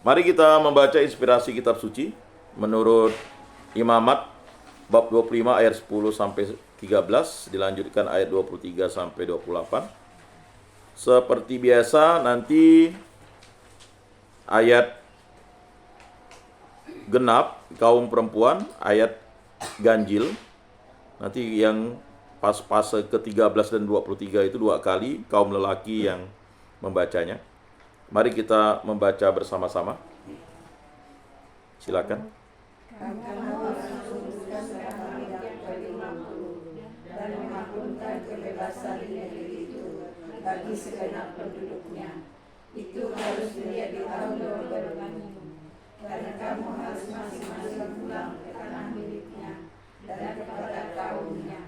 Mari kita membaca inspirasi kitab suci menurut Imamat bab 25 ayat 10 sampai 13, dilanjutkan ayat 23 sampai 28. Seperti biasa nanti ayat genap kaum perempuan, ayat ganjil. Nanti yang pas fase ke-13 dan 23 itu 2 kali kaum lelaki yang membacanya. Mari kita membaca bersama-sama. Silakan. Dan memaklumkan kebebasan negeri itu bagi segenap penduduknya. Itu harus menjadi tahun Yobel bagimu, karena kamu harus masing-masing pulang ke tanah miliknya dan kepada kaumnya.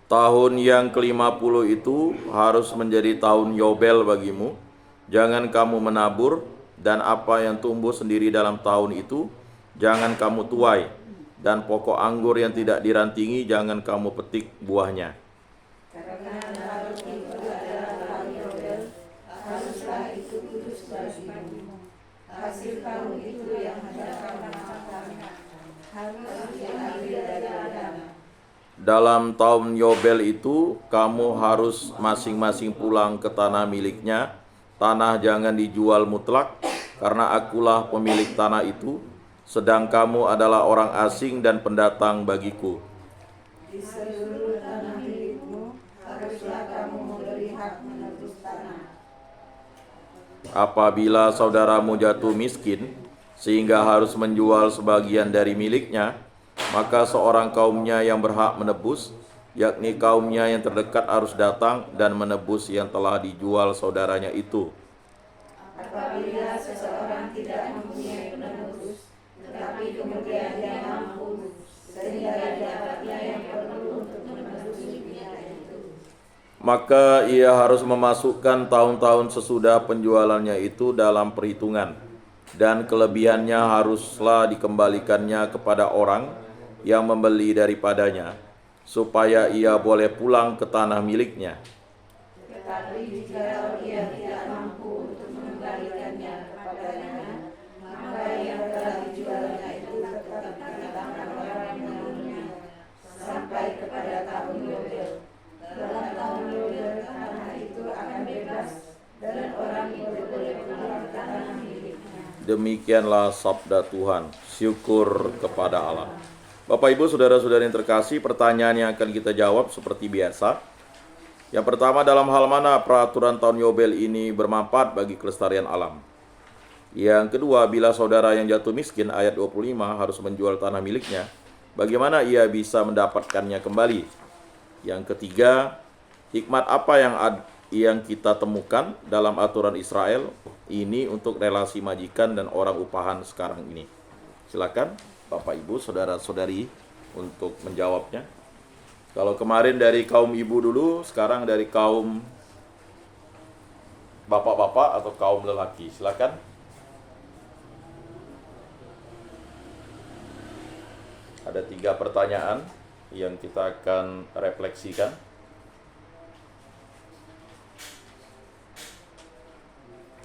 Tahun yang ke-50 itu harus menjadi tahun Yobel bagimu. Jangan kamu menabur, dan apa yang tumbuh sendiri dalam tahun itu jangan kamu tuai, dan pokok anggur yang tidak dirantingi jangan kamu petik buahnya. Karena tahun itu adalah tahun Yobel, haruslah itu kudus bagimu. Hasil tahun itu yang hendak kamu makan harus diambil dari ladang. Dalam tahun Yobel itu kamu harus masing-masing pulang ke tanah miliknya. Tanah jangan dijual mutlak, karena akulah pemilik tanah itu, sedang kamu adalah orang asing dan pendatang bagiku. Di seluruh tanah milikmu haruslah kamu memberi hak menebus tanah. Apabila saudaramu jatuh miskin sehingga harus menjual sebagian dari miliknya, maka seorang kaumnya yang berhak menebus, yakni kaumnya yang terdekat, harus datang dan menebus yang telah dijual saudaranya itu. Apabila seseorang tidak mempunyai penebus, tetapi kemudian dia mampu, sehingga didapatnya yang perlu untuk menebus miliknya itu, maka ia harus memasukkan tahun-tahun sesudah penjualannya itu dalam perhitungan, dan kelebihannya haruslah dikembalikannya kepada orang yang membeli daripadanya, supaya ia boleh pulang ke tanah miliknya. tetapi jika ia tidak mampu untuk mengembalikannya kepadanya, maka yang telah dijualnya itu tetap di tangan orang yang membelinya sampai kepada tahun Yobel. Dalam tahun Yobel tanah itu akan bebas dan orang itu boleh pulang ke tanah miliknya. Demikianlah sabda Tuhan. Syukur kepada Allah. Bapak Ibu saudara-saudari yang terkasih, pertanyaan yang akan kita jawab seperti biasa. Yang pertama, dalam hal mana peraturan tahun Yobel ini bermanfaat bagi kelestarian alam? Yang kedua, bila saudara yang jatuh miskin, ayat 25, harus menjual tanah miliknya, bagaimana ia bisa mendapatkannya kembali? Yang ketiga, hikmat apa yang kita temukan dalam aturan Israel ini untuk relasi majikan dan orang upahan sekarang ini? Silakan Bapak Ibu saudara-saudari untuk menjawabnya. Kalau kemarin dari kaum ibu dulu, sekarang dari kaum bapak-bapak atau kaum lelaki. Silakan. Ada 3 pertanyaan yang kita akan refleksikan.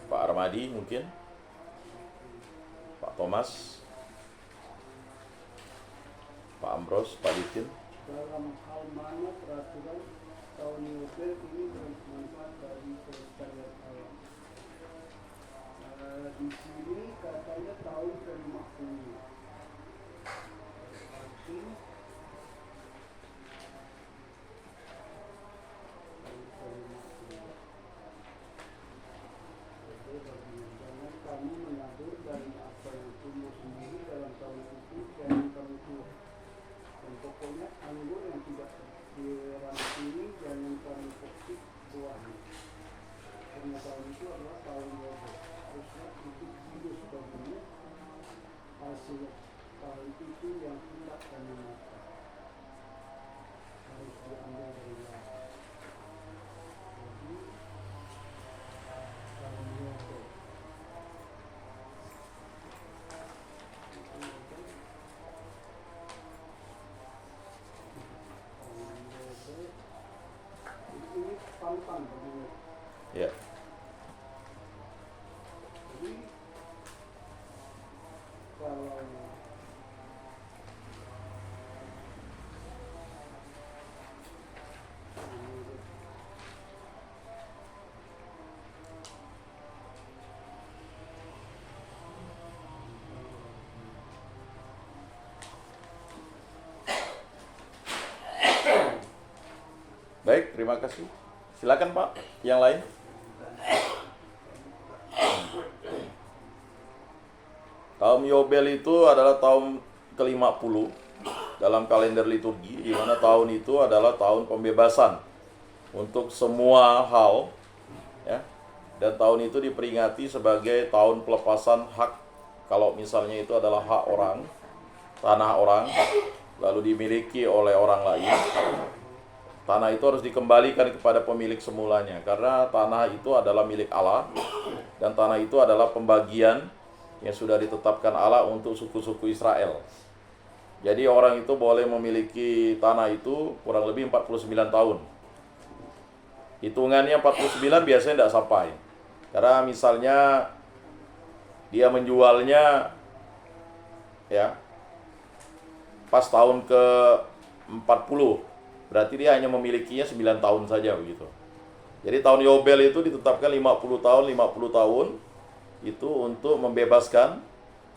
Pak Armadi mungkin, Pak Thomas, Pak Ambros, Pak Ditin. Dalam hal mana peraturan tahun Yobel ini bermanfaat bagi kelestarian alam? Di sini katanya tahun ke-50. Berarti jangan kamu menabur dari apa yang tumbuh sendiri dalam tahun itu, jangan kamu tuai. Dan pokoknya anggur yang tidak dirantingi jangan kamu petik buahnya. Karena tahun itu adalah tahun Yobel. Haruslah itu kudus bagimu. Hasil tahun itu yang hendak kamu makan harus diambil dari ladang. Jadi tahun Yobel. Ini pantang begini. Ya. Jadi terima kasih. Silakan Pak, yang lain. Tahun Yobel itu adalah tahun ke-50 dalam kalender liturgi, di mana tahun itu adalah tahun pembebasan untuk semua hal, ya. Dan tahun itu diperingati sebagai tahun pelepasan hak. Kalau misalnya itu adalah hak orang, tanah orang, lalu dimiliki oleh orang lain, tanah itu harus dikembalikan kepada pemilik semulanya, karena tanah itu adalah milik Allah, dan tanah itu adalah pembagian yang sudah ditetapkan Allah untuk suku-suku Israel. Jadi orang itu boleh memiliki tanah itu kurang lebih 49 tahun. Hitungannya 49 biasanya tidak sampai. Karena misalnya dia menjualnya ya pas tahun ke-40, berarti dia hanya memilikinya 9 tahun saja begitu. Jadi tahun Yobel itu ditetapkan 50 tahun itu untuk membebaskan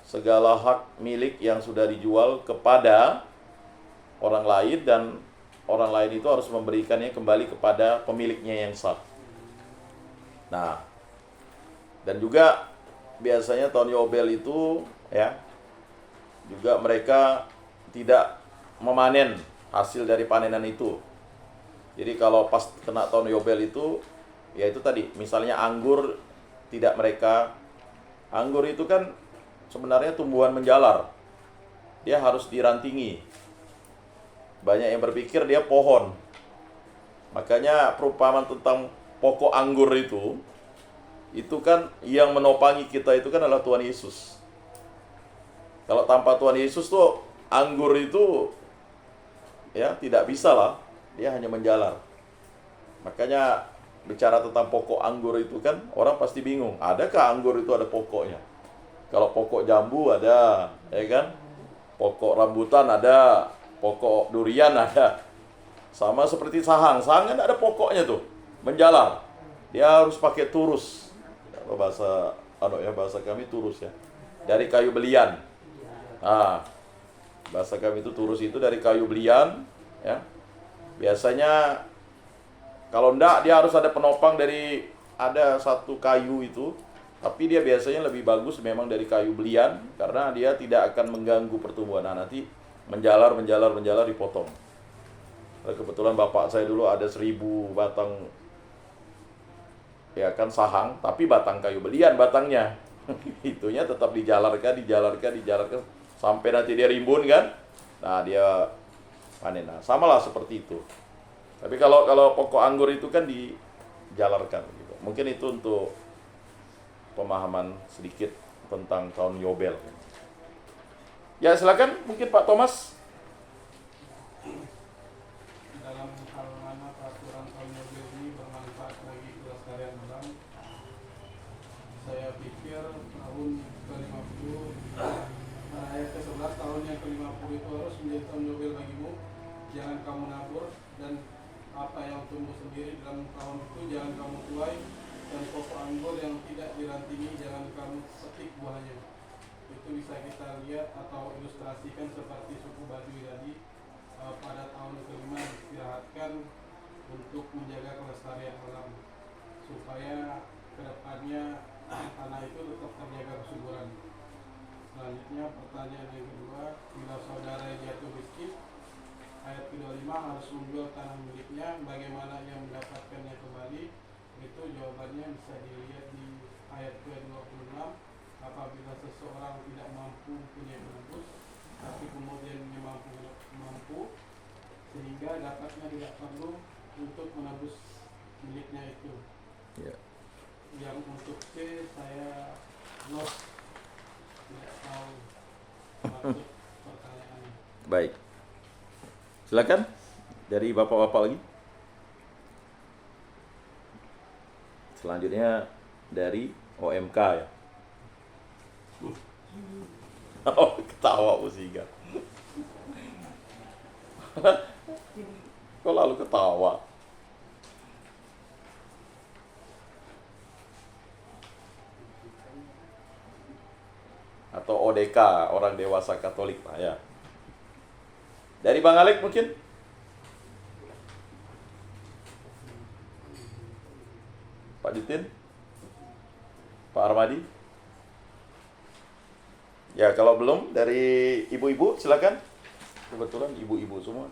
segala hak milik yang sudah dijual kepada orang lain, dan orang lain itu harus memberikannya kembali kepada pemiliknya yang sah. Nah, dan juga biasanya tahun Yobel itu ya juga mereka tidak memanen hasil dari panenan itu. Jadi kalau pas kena tahun Yobel itu, ya itu tadi, misalnya anggur tidak mereka, anggur itu kan sebenarnya tumbuhan menjalar, dia harus dirantingi. Banyak yang berpikir dia pohon. Makanya perumpamaan tentang pokok anggur itu kan yang menopang kita itu kan adalah Tuhan Yesus. Kalau tanpa Tuhan Yesus tuh anggur itu ya tidak bisa lah, dia hanya menjalar. Makanya bicara tentang pokok anggur itu kan orang pasti bingung, adakah anggur itu ada pokoknya? Kalau pokok jambu ada, ya kan? Pokok rambutan ada, pokok durian ada. Sama seperti sahang kan ada pokoknya tuh, menjalar. Dia harus pakai turus. Kalau bahasa kami turus ya. Dari kayu belian. Nah, bahasa kami itu turus itu dari kayu belian, ya. Biasanya kalau enggak dia harus ada penopang dari ada satu kayu itu, tapi dia biasanya lebih bagus memang dari kayu belian karena dia tidak akan mengganggu pertumbuhan. Nah, nanti menjalar dipotong. Kebetulan bapak saya dulu ada 1000 batang ya kan sahang, tapi batang kayu belian batangnya. Itunya tetap dijalarkan sampai nanti dia rimbun kan. Nah, dia panen. Nah, samalah seperti itu. Tapi kalau pokok anggur itu kan dijalarkan gitu. Mungkin itu untuk pemahaman sedikit tentang tahun Yobel. Ya, silakan mungkin Pak Thomas. Dalam hal mana peraturan tahun Yobel ini bermanfaat bagi kelestarian alam? Saya pikir tahun ke-50, ayat ke-11, tahun yang ke-50 itu harus menjadi tahun Yobel bagimu. Jangan kamu nabur, dan apa yang tumbuh sendiri dalam tahun itu jangan kamu tuai, dan pokok anggur yang tidak dirantingi jangan kamu petik buahnya. Itu bisa kita lihat atau ilustrasikan seperti suku Baduy tadi. Pada tahun ke-5 diistirahatkan untuk menjaga kelestarian alam supaya kedepannya tanah itu tetap terjaga kesuburan. Selanjutnya pertanyaan yang kedua, bila saudara jatuh miskin, ayat ke-25 harus menjual tanah miliknya, bagaimana ia mendapatkannya kembali? Itu jawabannya bisa dilihat di ayat ke-26. Apabila seseorang tidak mampu punya penebus, tapi kemudian dia mampu sehingga dapatnya tidak perlu untuk menebus miliknya itu. Ya. Yang untuk C saya lost, tidak tahu maksud pertanyaannya. Baik. Silakan dari bapak-bapak lagi. Selanjutnya dari OMK ya. Oh, ketawa Usiga. Kok lalu ketawa? Atau ODK, orang dewasa Katolik lah ya. Dari Bang Alek mungkin? Pak Ditin? Pak Armadi? Ya, kalau belum dari ibu-ibu silakan. Kebetulan ibu-ibu semua.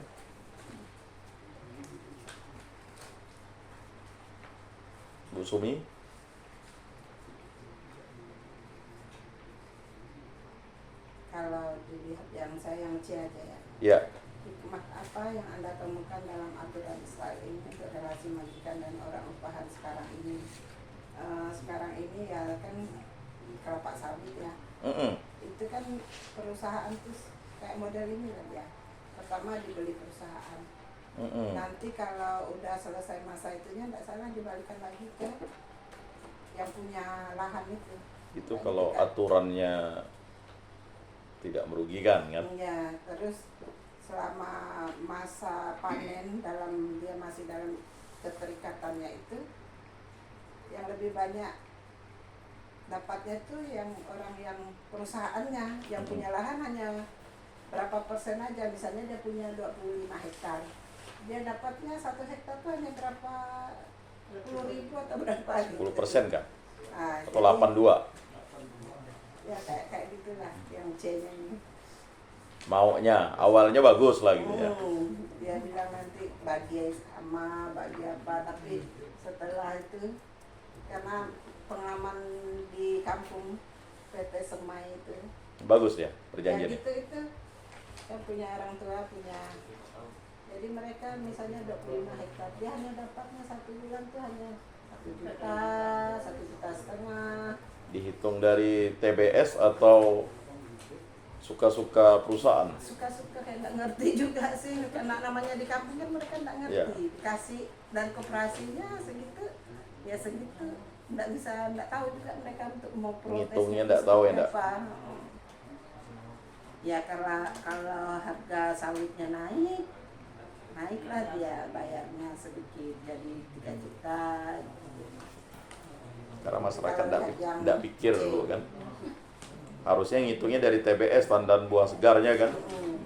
Bu Sumi. Kalau dilihat yang saya yang C aja ya. Ya. Hikmah apa yang Anda temukan dalam aturan Israel ini untuk relasi majikan dan orang upahan sekarang ini? Sekarang ini ya kan kelapa sawit ya. Itu kan perusahaan tuh kayak model ini lah ya. Pertama dibeli perusahaan. Nanti kalau udah selesai masa itunya tidak salah dibalikan lagi ke yang punya lahan itu. Itu kalau aturannya tidak merugikan kan? Ya, terus selama masa panen dia masih dalam keterikatannya itu yang lebih banyak dapatnya tuh yang orang yang perusahaannya yang punya lahan hanya berapa persen aja. Misalnya dia punya 25 hektar, dia dapatnya 1 hektar tuh hanya berapa 10.000 atau berapa gitu. 10% kan? Atau Jadi, 82? ya kayak gitulah yang C-nya ini. Maunya awalnya bagus lah gitu ya. Dia bilang nanti bagi sama bagi apa, tapi setelah itu karena pengalaman di kampung PT Semai itu Bagus ya ya perjanjiannya. itu yang punya orang tua punya, jadi mereka misalnya 25 hektar dia hanya dapatnya 1 bulan tuh hanya 1 juta, 1,5 juta. Dihitung dari TBS atau suka-suka perusahaan? Suka-suka kayak nggak ngerti juga sih, karena namanya di kampung kan mereka nggak ngerti. Ya. Dikasih dan koperasinya segitu, ya segitu, nggak tahu juga mereka untuk mau protes. Ngitungnya nggak tahu ya, nggak? Ya karena kalau harga sawitnya naiklah dia bayarnya sedikit jadi 3 juta. Karena masyarakat Kalau yang nggak pikir C. dulu kan. Harusnya ngitungnya dari TBS, tandan buah segarnya kan.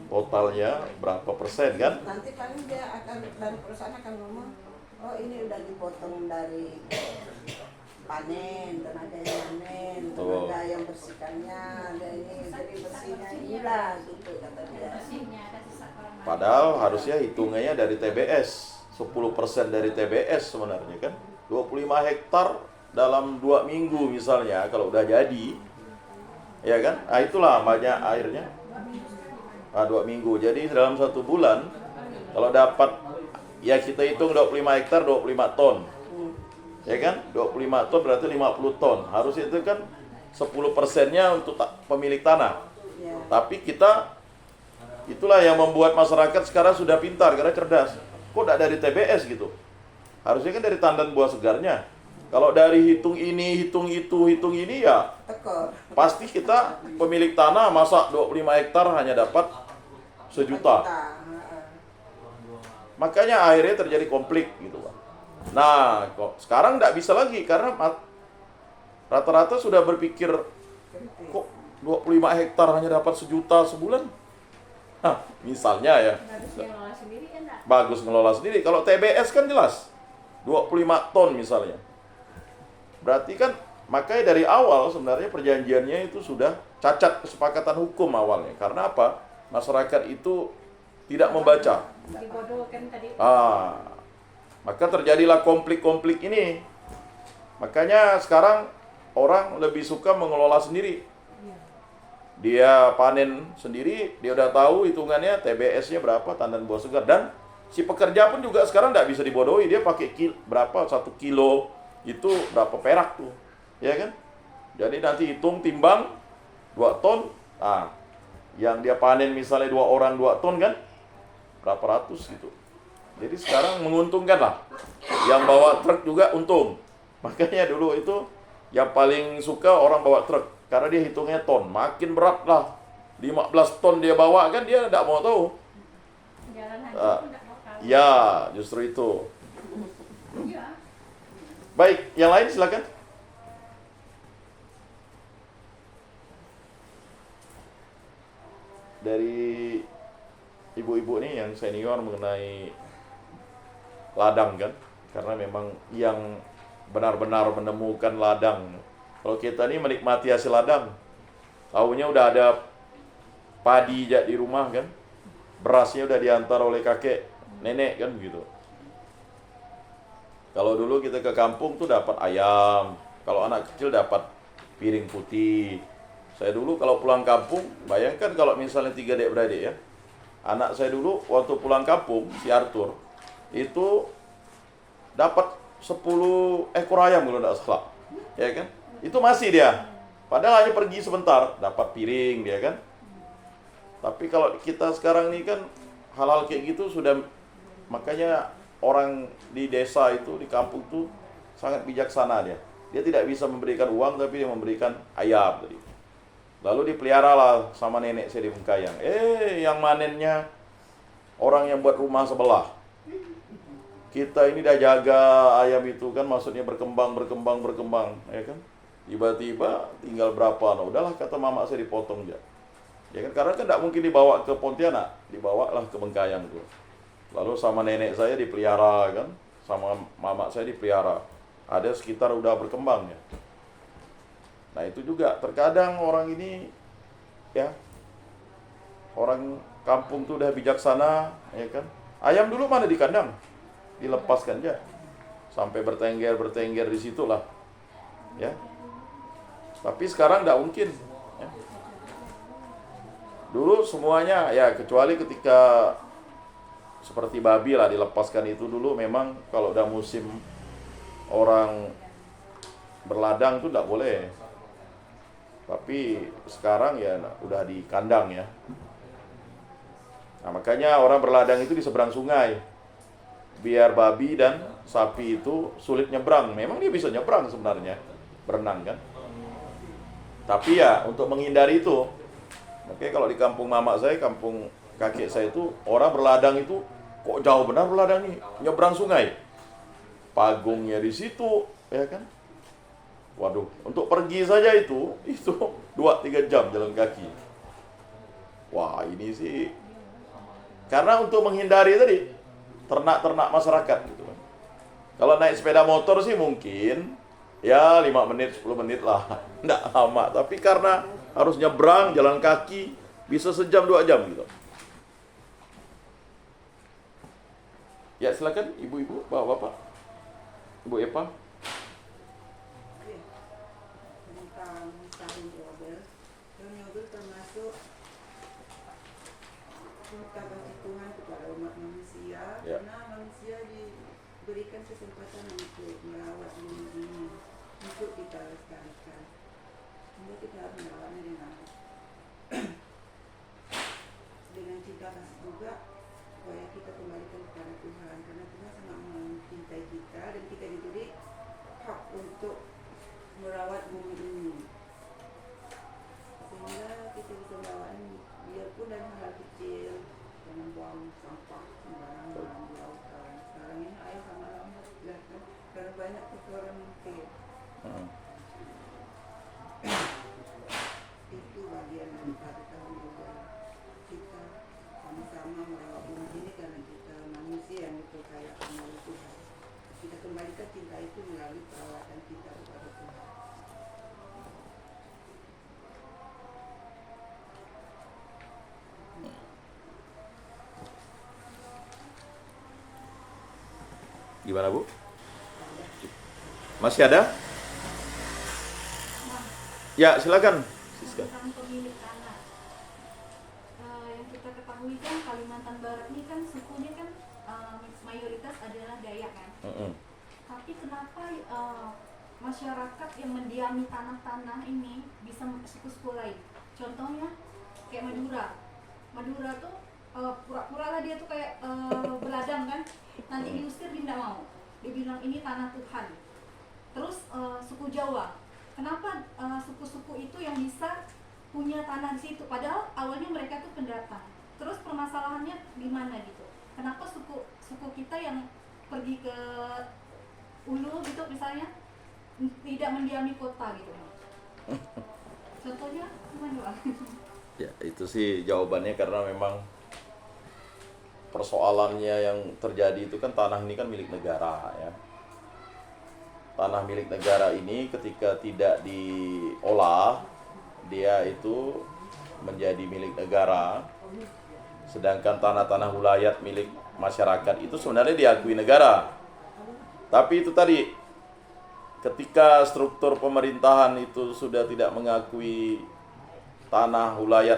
Totalnya berapa persen kan? Nanti paling dia dari perusahaan akan ngomong, oh ini udah dipotong dari panen, tenaga yang panen, tenaga yang bersihkannya, ada ini jadi bersihnya inilah gitu kata dia. Padahal harusnya hitungannya dari TBS. 10% dari TBS sebenarnya kan. 25 hektar dalam 2 minggu misalnya kalau udah jadi. Ya kan? Nah itulah banyak airnya. 2 minggu. Jadi dalam 1 bulan kalau dapat, ya kita hitung 25 hektar 25 ton. Ya kan? 25 ton berarti 50 ton. Harus itu kan 10%-nya untuk pemilik tanah. Ya. Tapi itulah yang membuat masyarakat sekarang sudah pintar karena cerdas. Kok tidak dari TBS gitu? Harusnya kan dari tandan buah segarnya. Kalau dari hitung ini, hitung itu, hitung ini ya Tekor. pasti kita pemilik tanah masa 25 hektar hanya dapat 1 juta. Makanya akhirnya terjadi konflik gitu Pak. Nah, kok sekarang tidak bisa lagi karena rata-rata sudah berpikir kok 25 hektar hanya dapat 1 juta sebulan. Nah, misalnya ya. Bagus ngelola sendiri. Kalau TBS kan jelas 25 ton misalnya. Berarti kan makanya dari awal sebenarnya perjanjiannya itu sudah cacat kesepakatan hukum awalnya. Karena apa? Masyarakat itu tidak membaca. Maka terjadilah konflik-konflik ini. Makanya sekarang orang lebih suka mengelola sendiri. Dia panen sendiri, dia udah tahu hitungannya TBS-nya berapa, tandan buah segar. Dan si pekerja pun juga sekarang nggak bisa dibodohi. Dia pakai berapa, 1 kilo itu berapa perak tuh, ya kan? Jadi nanti hitung timbang 2 ton. Nah, yang dia panen misalnya 2 orang 2 ton kan, berapa ratus gitu. Jadi sekarang menguntungkan lah. Yang bawa truk juga untung. Makanya dulu itu yang paling suka orang bawa truk. Karena dia hitungnya ton. Makin berat lah. 15 ton dia bawa kan dia tidak mau tahu. Ya, justru itu. Baik, yang lain silakan. Dari ibu-ibu nih yang senior mengenai ladang kan. Karena memang yang benar-benar menemukan ladang. Kalau kita ini menikmati hasil ladang, tahunya udah ada padi di rumah kan, berasnya udah diantar oleh kakek nenek kan gitu. Kalau dulu kita ke kampung tuh dapat ayam, kalau anak kecil dapat piring putih. Saya dulu kalau pulang kampung, bayangkan kalau misalnya 3 adik beradik ya, anak saya dulu waktu pulang kampung, si Arthur itu dapat 10 ekor ayam kalau tidak salah, ya kan? Itu masih dia, padahal hanya pergi sebentar, dapat piring dia kan. Tapi kalau kita sekarang ini kan hal-hal kayak gitu sudah, makanya orang di desa itu, di kampung tuh sangat bijaksana dia. Dia tidak bisa memberikan uang, tapi dia memberikan ayam tadi. Lalu dipeliharalah sama nenek saya di Bengkayang. Yang manennya orang yang buat rumah sebelah. Kita ini dah jaga ayam itu kan, maksudnya berkembang, ya kan? Tiba-tiba tinggal berapa, nah udahlah kata mama saya dipotong aja. Ya kan, karena kan tidak mungkin dibawa ke Pontianak, dibawalah ke Bengkayang tuh. Lalu sama nenek saya dipelihara kan, sama mama saya dipelihara. Ada sekitar udah berkembang ya. Nah itu juga terkadang orang ini ya, orang kampung tuh udah bijaksana ya kan. Ayam dulu mana di kandang, dilepaskan aja sampai bertengger di situlah ya. Tapi sekarang tidak mungkin ya. Dulu semuanya ya, kecuali ketika seperti babi lah dilepaskan, itu dulu memang kalau udah musim orang berladang tuh tidak boleh. Tapi sekarang ya udah di kandang ya. Nah makanya orang berladang itu di seberang sungai, biar babi dan sapi itu sulit nyebrang. Memang dia bisa nyebrang sebenarnya, berenang kan. Tapi ya untuk menghindari itu, makanya kalau di kampung mama saya, kampung kakek saya itu, orang berladang itu kok jauh benar berladang nih, nyebrang sungai, pagungnya di situ, ya kan? Waduh, untuk pergi saja itu 2-3 jam jalan kaki. Wah ini sih, karena untuk menghindari tadi ternak-ternak masyarakat gitu kan. Kalau naik sepeda motor sih mungkin ya 5 menit, 10 menit lah, enggak lama. Tapi karena harus nyebrang jalan kaki, bisa sejam 2 jam gitu. Ya silakan ibu-ibu, bapak-bapak, Ibu Epa. Tentang tahun Yobel. Tahun Yobel termasuk minta kasih Tuhan kepada umat manusia, Ya. karena manusia diberikan kesempatan untuk merawat bumi ini, untuk kita lestarikan. Sehingga kita harus merawatnya dengan cinta kasih juga, supaya kita kembalikan kepada Tuhan, karena Tuhan sangat mencintai kita dan kita diberi hak untuk merawat bumi ini, sehingga kita bisa merawatnya biarpun dari hal kecil, jangan buang sampah sembarangan di lautan. Sekarang ini air sama lambat ya kan, karena banyak kotoran mungkin. Itu bagian daripada tahun juga, kita sama-sama merawat bumi ini karena kita manusia yang dipercayakan oleh Tuhan. Kita kembalikan cinta itu melalui perawatan kita kepada Tuhan. Gimana Bu? Masih ada? Ya silakan. Siska. Tentang pemilik tanah. Yang kita ketahui kan Kalimantan Barat ini kan sukunya kan mayoritas adalah Dayak kan. Tapi kenapa masyarakat yang mendiami tanah-tanah ini bisa suku-suku lain? Contohnya kayak Madura. Madura tuh pura-pura lah dia tuh kayak beladang kan. Nanti diusir dia tidak mau. Dia bilang ini tanah Tuhan. Terus suku Jawa. Kenapa suku-suku itu yang bisa punya tanah di situ? Padahal awalnya mereka tuh pendatang. Terus permasalahannya di mana gitu? Kenapa suku kita yang pergi ke Ulu gitu misalnya tidak mendiami kota gitu? Contohnya gimana Bang? Ya itu sih jawabannya karena memang persoalannya yang terjadi itu kan tanah ini kan milik negara ya. tanah milik negara ini ketika tidak diolah, dia itu menjadi milik negara. Sedangkan tanah-tanah wilayah milik masyarakat itu sebenarnya diakui negara. Tapi itu tadi, ketika struktur pemerintahan itu sudah tidak mengakui tanah wilayah,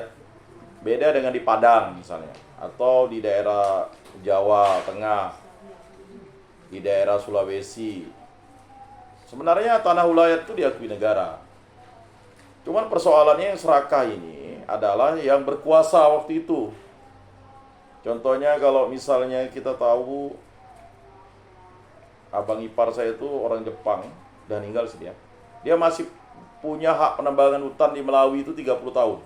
beda dengan di Padang misalnya, atau di daerah Jawa Tengah, di daerah Sulawesi. Sebenarnya tanah wilayah itu diakui negara. Cuman persoalannya yang serakah ini adalah yang berkuasa waktu itu. Contohnya kalau misalnya kita tahu abang ipar saya itu orang Jepang, udah meninggal sih dia. Dia masih punya hak penambangan hutan di Melawi itu 30 tahun.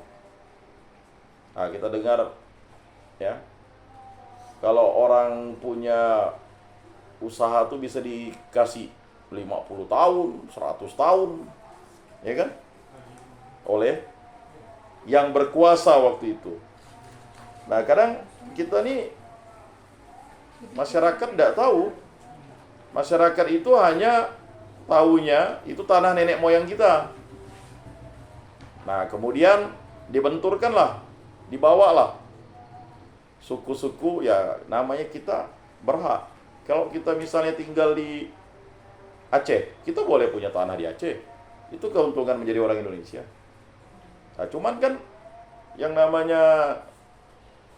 Nah, kita dengar ya. Kalau orang punya usaha tuh bisa dikasih 50 tahun, 100 tahun. Ya kan? Oleh yang berkuasa waktu itu. Nah, kadang kita nih masyarakat tidak tahu. Masyarakat itu hanya tahunya itu tanah nenek moyang kita. Nah, kemudian dibenturkanlah, dibawalah suku-suku, ya namanya kita berhak. Kalau kita misalnya tinggal di Aceh, kita boleh punya tanah di Aceh. Itu keuntungan menjadi orang Indonesia. Nah, cuman kan yang namanya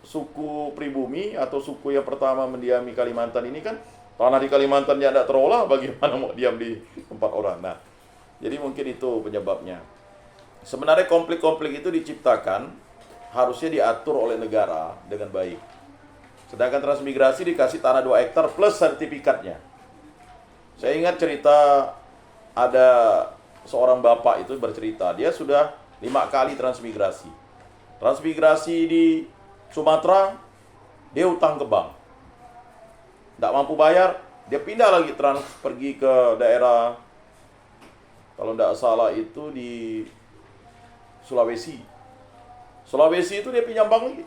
suku pribumi atau suku yang pertama mendiami Kalimantan ini kan tanah di Kalimantan yang tidak terolah, bagaimana mau diam di tempat orang. Nah, jadi mungkin itu penyebabnya. Sebenarnya konflik-konflik itu diciptakan, harusnya diatur oleh negara dengan baik. Sedangkan transmigrasi dikasih tanah 2 hektar plus sertifikatnya. Saya ingat cerita, ada seorang bapak itu bercerita, dia sudah 5 kali transmigrasi. Transmigrasi di Sumatera, dia utang ke bank. Tidak mampu bayar, dia pindah lagi pergi ke daerah, kalau tidak salah itu di Sulawesi. Sulawesi itu dia pinjam bank lagi.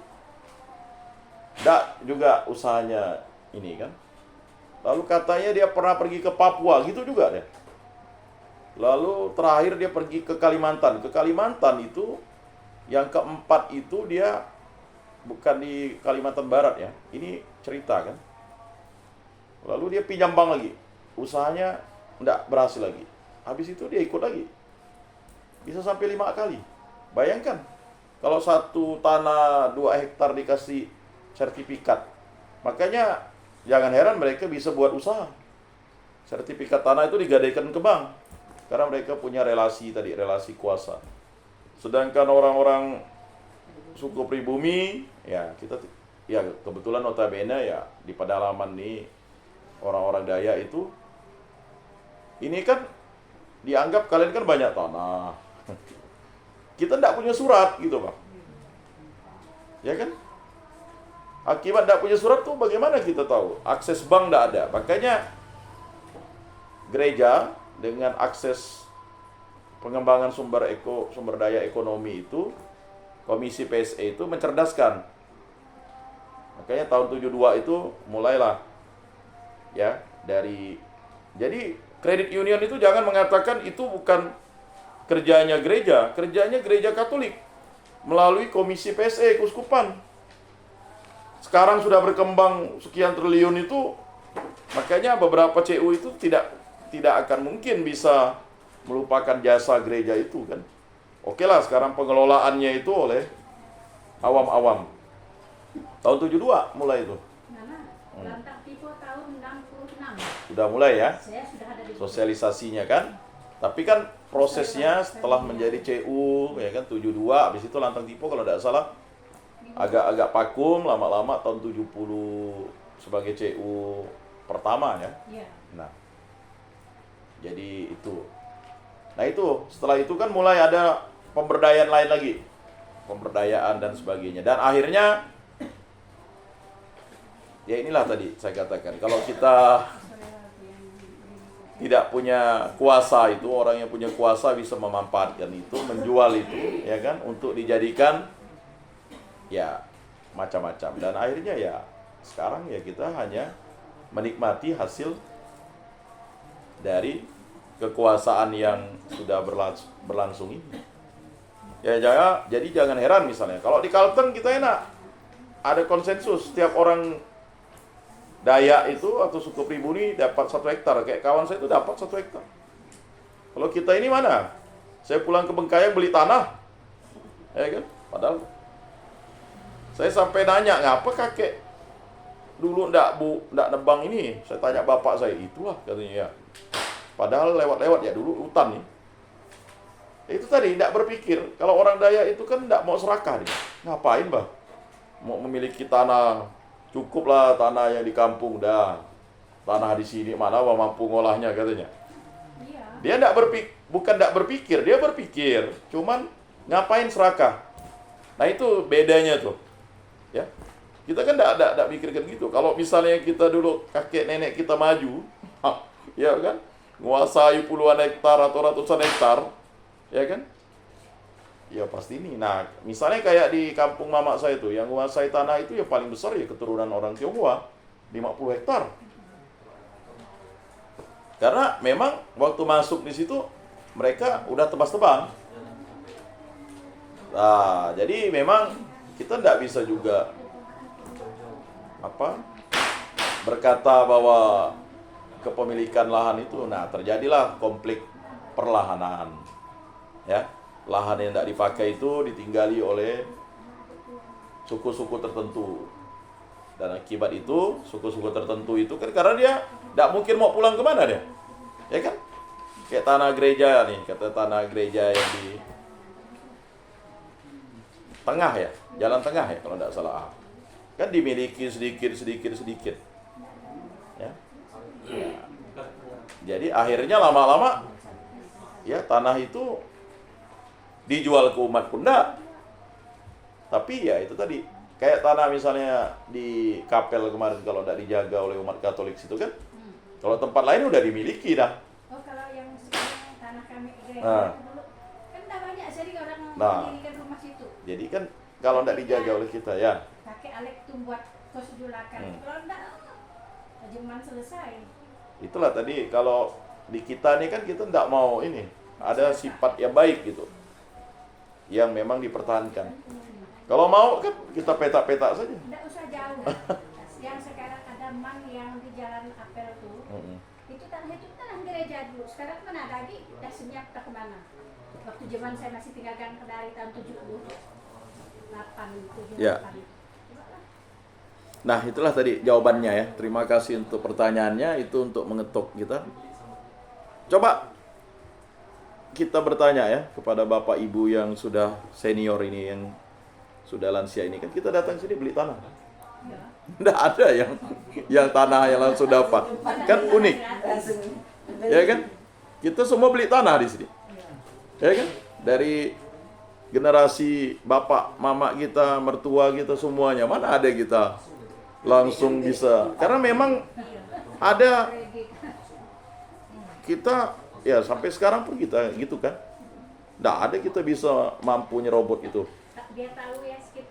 Tidak juga usahanya ini kan. Lalu katanya dia pernah pergi ke Papua, gitu juga deh. Lalu terakhir dia pergi ke Kalimantan. Ke Kalimantan itu, yang keempat itu dia bukan di Kalimantan Barat ya. Ini cerita kan. Lalu dia pinjam bank lagi. Usahanya tidak berhasil lagi. Habis itu dia ikut lagi. Bisa sampai 5 kali. Bayangkan, kalau satu tanah 2 hektar dikasih sertifikat. Makanya jangan heran mereka bisa buat usaha. Sertifikat tanah itu digadaikan ke bank. Karena mereka punya relasi tadi, relasi kuasa. Sedangkan orang-orang suku pribumi, ya kita, ya kebetulan notabene ya di pedalaman nih orang-orang Dayak itu, ini kan dianggap kalian kan banyak tanah. Kita tidak punya surat gitu Pak. Ya kan? Akibat tidak punya surat tuh bagaimana kita tahu? Akses bank tidak ada. Makanya gereja dengan akses pengembangan sumber daya ekonomi itu, Komisi PSE itu mencerdaskan. Makanya tahun 72 itu mulailah ya dari, jadi kredit union itu jangan mengatakan itu bukan kerjanya gereja Katolik melalui Komisi PSE Keuskupan. Sekarang sudah berkembang sekian triliun itu, makanya beberapa CU itu tidak akan mungkin bisa melupakan jasa gereja itu kan. Oke lah, sekarang pengelolaannya itu oleh awam-awam. Tahun 72 mulai itu. Lantak Tipe tahun 66. Sudah mulai ya Saya sudah ada di sosialisasinya kan. Tapi kan prosesnya setelah menjadi CU ya kan 72, habis itu Lantang Tipo kalau tidak salah agak vakum, lama-lama tahun 70 sebagai CU pertama ya. Iya. Nah, jadi itu. Nah itu, setelah itu kan mulai ada pemberdayaan lain lagi. Pemberdayaan dan sebagainya. Dan akhirnya, ya inilah tadi saya katakan. Kalau kita tidak punya kuasa itu, orang yang punya kuasa bisa memanfaatkan itu, menjual itu, ya kan, untuk dijadikan, ya, macam-macam. Dan akhirnya ya, sekarang ya kita hanya menikmati hasil dari kekuasaan yang sudah berlangsung ini. Ya jadi jangan heran misalnya kalau di Kalteng kita enak, ada konsensus setiap orang Dayak itu atau suku pribumi dapat 1 hektar. Kayak kawan saya itu dapat 1 hektar. Kalau kita ini mana? Saya pulang ke Bengkayang beli tanah, ya kan? Padahal saya sampai nanya, ngapa kakek dulu ndak nebang ini? Saya tanya bapak saya, itulah katanya ya. Padahal lewat-lewat ya dulu hutan nih. Itu tadi ndak berpikir. Kalau orang Dayak itu kan ndak mau serakah dia. Ngapain bah? Mau memiliki tanah, cukuplah tanah yang di kampung dah. Tanah di sini mana mampu ngolahnya katanya. Iya. Dia bukan ndak berpikir, dia berpikir. Cuman ngapain serakah? Nah itu bedanya tuh. Ya. Kita kan ndak pikirkan gitu. Kalau misalnya kita dulu kakek nenek kita maju, ya kan? Nguasai puluhan hektar atau ratusan hektar, ya kan? Ya pasti ini. Nah, misalnya kayak di kampung mama saya itu, yang menguasai tanah itu ya paling besar ya keturunan orang Tionghoa, 50 hektar. Karena memang waktu masuk di situ mereka udah tebas-tebang. Nah, jadi memang kita tidak bisa juga berkata bahwa kepemilikan lahan itu, nah terjadilah konflik perlahanan, ya. Lahan yang tidak dipakai itu ditinggali oleh suku-suku tertentu. Dan akibat itu, suku-suku tertentu itu kan karena dia tidak mungkin mau pulang kemana dia. Ya kan? Kayak tanah gereja nih, kata tanah gereja yang di tengah ya, jalan tengah ya kalau tidak salah. Kan dimiliki sedikit. Ya. Jadi akhirnya lama-lama ya tanah itu dijual ke umat pun enggak. Tapi ya itu tadi, kayak tanah misalnya di Kapel kemarin kalau enggak dijaga oleh umat Katolik situ kan. Kalau tempat lain udah dimiliki dah. Oh, kalau yang sekarang tanah kami gereja Nah. dulu kan enggak banyak jadi orang Nah. mendirikan rumah situ. Jadi kan kalau enggak dijaga oleh kita ya. Kakek Alek tuh buat kos julakan. Kalau enggak cuman selesai. Itulah tadi kalau di kita nih kan kita enggak mau ini. Ada sifat yang baik gitu. Yang memang dipertahankan. Kalau mau kan kita petak-petak saja. Enggak usah jauh. Yang sekarang ada man yang di Jalan Apel tuh. Itu tanah gereja dulu. Sekarang mana ada lagi? Udah senyap tak kemana. Waktu zaman saya masih tinggalkan Kendari tahun 78. Ya. Nah, itulah tadi jawabannya ya. Terima kasih untuk pertanyaannya, itu untuk mengetuk kita. Coba kita bertanya ya kepada Bapak Ibu yang sudah senior ini, yang sudah lansia ini. Kan kita datang sini beli tanah. Nggak ada yang tanah yang langsung dapat. Kan unik. Ya kan? Kita semua beli tanah di sini. Ya kan? Dari generasi bapak, mama kita, mertua kita semuanya. Mana ada kita langsung bisa. Karena memang ada kita, ya sampai sekarang pun kita gitu kan. Nggak ada kita bisa mampu nyerobot itu. Dia tahu ya skip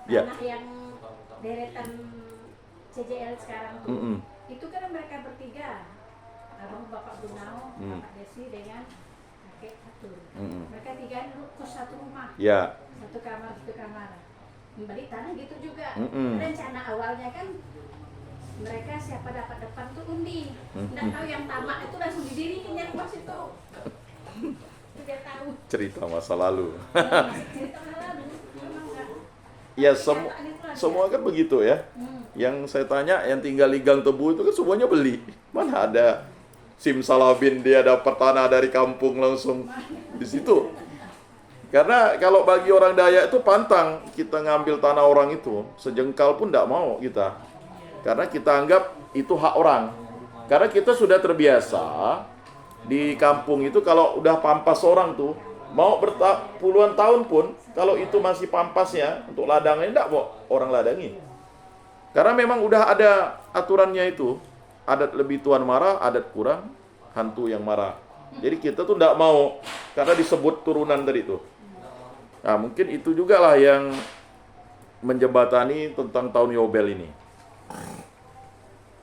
Ya. tanah yang deretan CJL sekarang tuh. Itu kan mereka bertiga. Abang Bapak Bunau, Bapak Desi dengan kakek Atur. Mereka tiga dulu kos satu rumah. Ya. Satu kamar. Membeli tanah gitu juga. Mm-mm. Rencana awalnya kan mereka siapa dapat depan tuh undi. Nggak tahu yang tamak itu langsung didirikan yang rumah situ. Itu dia tahu. Cerita masa lalu. Cerita lalu. Memang nggak. Ya semua kan begitu ya. Yang saya tanya yang tinggal di Gang Tebu itu kan semuanya beli. Mana ada simsalabin dia dapat tanah dari kampung langsung di situ. Karena kalau bagi orang Dayak itu pantang kita ngambil tanah orang itu, sejengkal pun tidak mau kita. Karena kita anggap itu hak orang. Karena kita sudah terbiasa di kampung itu kalau udah pampas orang tuh, mau puluhan tahun pun, kalau itu masih pampasnya untuk ladangnya, tidak mau orang ladangi. Karena memang udah ada aturannya itu, adat lebih tuan marah, adat kurang, hantu yang marah. Jadi kita tuh tidak mau, karena disebut turunan tadi itu. Nah mungkin itu juga lah yang menjembatani tentang tahun Yobel ini.